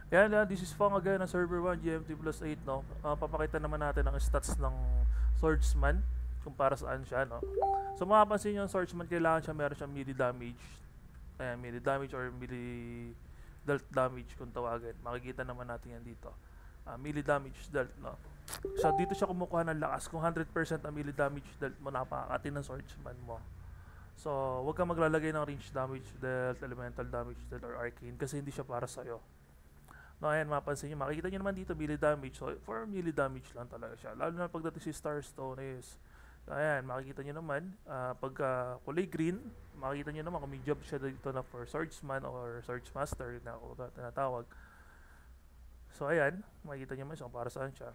Yan, this is Fang again ng server 1 GMT plus 8, no? Papakita naman natin ang stats ng swordsman kung para saan siya, no? So mapapansin nyo yung swordsman, kailangan siya meron siyang melee damage. Ayan, melee damage or melee dealt damage kung tawagin. Makikita naman natin yan dito. Melee damage dealt, no? So dito siya kumukuha ng lakas. Kung 100% ang melee damage dealt mo, napakakati ng swordsman mo. So, huwag kang maglalagay ng range damage dealt, elemental damage dealt, or arcane kasi hindi siya para sa'yo. No, ayan, mapansin nyo. Makikita nyo naman dito, melee damage. So, for melee damage lang talaga siya. Lalo na pagdating si Starstone is, ayan, makikita nyo naman, pagka kulay green, makikita nyo naman kung may job siya dito na for Swordsman or Swordsmaster na ako tinatawag. So, ayan, makikita nyo naman siya para saan siya.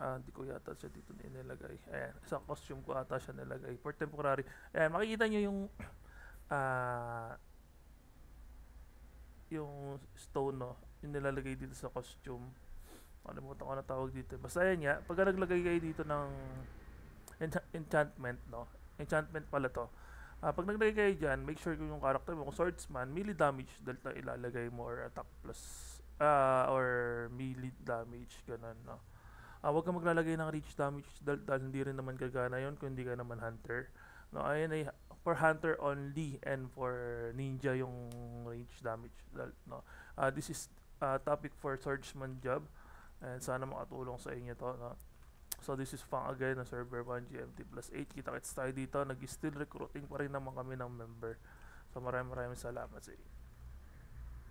Hindi ko yata siya dito nilagay. Ayan, isang costume ko ata siya nilagay. For temporary. Ayan, makikita nyo ah, yung stone, no, yung nilalagay dito sa costume. Nakalimutan ko na tawag dito. Basta yan nga, pag naglagay kayo dito ng enchantment, no, enchantment pala to. Pag naglagay kayo dyan, make sure kung yung character mo, kung swordsman, melee damage dahil na ilalagay mo or attack plus, or melee damage, ganun, no. Huwag kang maglalagay ng reach damage dahil hindi rin naman gagana yon kung hindi ka naman hunter. No, ayun ay for hunter only and for ninja yung range damage. No, this is topic for swordsman job and sana makatulong sa inyo to. No? So this is Fang again na server 1 GMT plus 8. Kita-kits tayo dito. Nag-still recruiting pa rin naman kami ng member. So maraming salamat sa inyo.